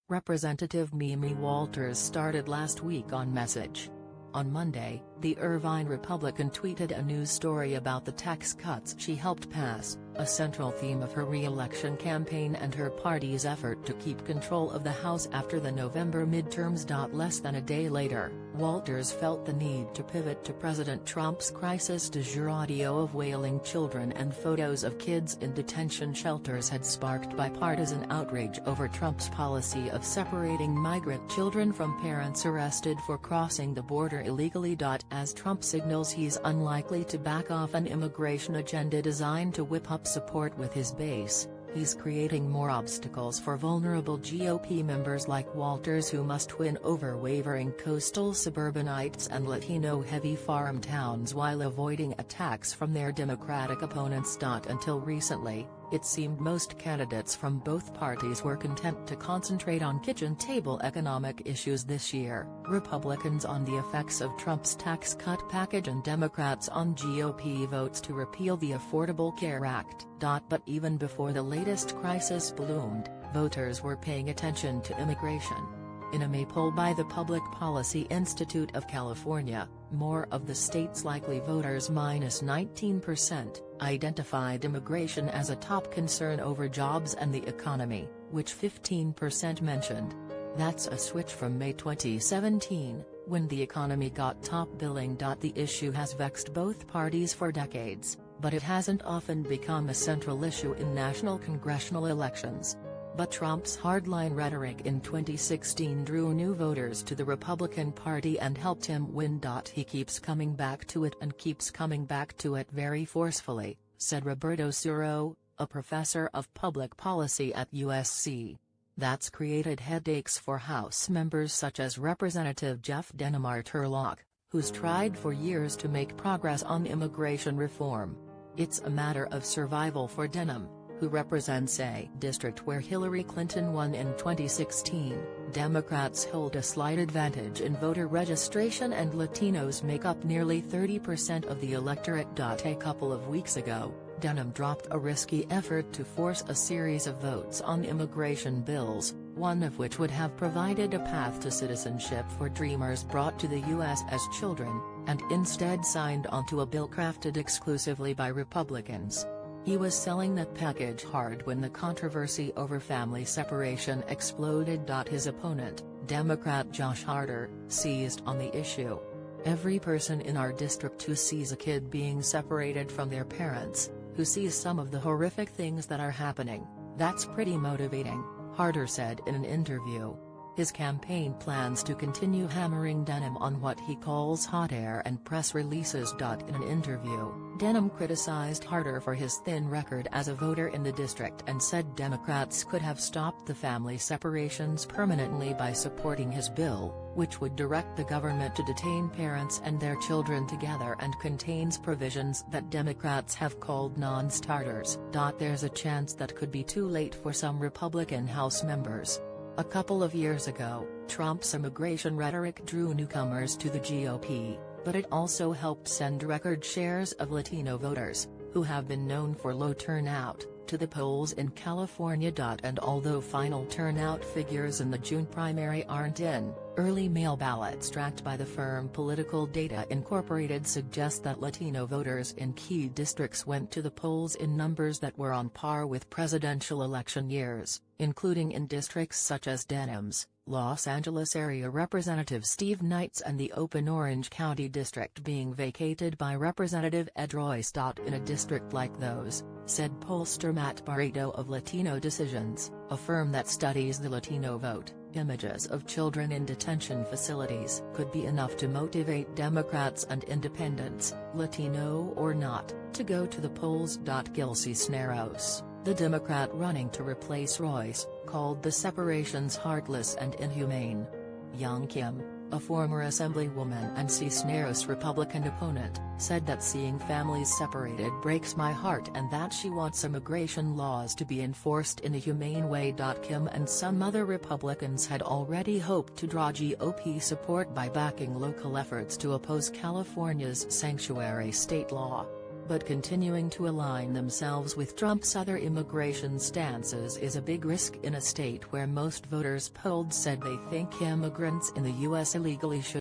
Representative Mimi Walters started last week on Message. On Monday, the Irvine Republican tweeted a news story about the tax cuts she helped pass, a central theme of her re-election campaign and her party's effort to keep control of the House after the November midterms. Less than a day later, Walters felt the need to pivot to President Trump's crisis du jour. Audio of wailing children and photos of kids in detention shelters had sparked bipartisan outrage over Trump's policy of separating migrant children from parents arrested for crossing the border illegally. As Trump signals he's unlikely to back off an immigration agenda designed to whip up support with his base, he's creating more obstacles for vulnerable GOP members like Walters, who must win over wavering coastal suburbanites and Latino-heavy farm towns while avoiding attacks from their Democratic opponents. Until recently, it seemed most candidates from both parties were content to concentrate on kitchen-table economic issues this year, Republicans on the effects of Trump's tax cut package and Democrats on GOP votes to repeal the Affordable Care Act. But even before the latest crisis bloomed, voters were paying attention to immigration. In a May poll by the Public Policy Institute of California, more of the state's likely voters, -19%, identified immigration as a top concern over jobs and the economy, which 15% mentioned. That's a switch from May 2017, when the economy got top billing. The issue has vexed both parties for decades, but it hasn't often become a central issue in national congressional elections. But Trump's hardline rhetoric in 2016 drew new voters to the Republican Party and helped him win. He keeps coming back to it and keeps coming back to it very forcefully, said Roberto Suro, a professor of public policy at USC. That's created headaches for House members such as Representative Jeff Denham-Turlock, who's tried for years to make progress on immigration reform. It's a matter of survival for Denham, who represents a district where Hillary Clinton won in 2016. Democrats hold a slight advantage in voter registration and Latinos make up nearly 30% of the electorate. A couple of weeks ago, Denham dropped a risky effort to force a series of votes on immigration bills, one of which would have provided a path to citizenship for Dreamers brought to the U.S. as children, and instead signed onto a bill crafted exclusively by Republicans. He was selling that package hard when the controversy over family separation exploded. His opponent, Democrat Josh Harder, seized on the issue. Every person in our district who sees a kid being separated from their parents, who sees some of the horrific things that are happening, that's pretty motivating, Harder said in an interview. His campaign plans to continue hammering Denham on what he calls hot air and press releases. In an interview, Denham criticized Harder for his thin record as a voter in the district and said Democrats could have stopped the family separations permanently by supporting his bill, which would direct the government to detain parents and their children together and contains provisions that Democrats have called non-starters. There's a chance that could be too late for some Republican House members. A couple of years ago, Trump's immigration rhetoric drew newcomers to the GOP, but it also helped send record shares of Latino voters, who have been known for low turnout, to the polls in California. And although final turnout figures in the June primary aren't in, early mail ballots tracked by the firm Political Data Incorporated suggest that Latino voters in key districts went to the polls in numbers that were on par with presidential election years, including in districts such as Denham's, Los Angeles area Representative Steve Knight's, and the open Orange County district being vacated by Representative Ed Royce. In a district like those, said pollster Matt Barreto of Latino Decisions, a firm that studies the Latino vote, images of children in detention facilities could be enough to motivate Democrats and independents, Latino or not, to go to the polls. Gilsey Cisneros, the Democrat running to replace Royce, called the separations heartless and inhumane. Young Kim, a former Assemblywoman and Cisneros' Republican opponent, said that seeing families separated breaks my heart and that she wants immigration laws to be enforced in a humane way. Kim and some other Republicans had already hoped to draw GOP support by backing local efforts to oppose California's sanctuary state law. But continuing to align themselves with Trump's other immigration stances is a big risk in a state where most voters polled said they think immigrants in the U.S. illegally should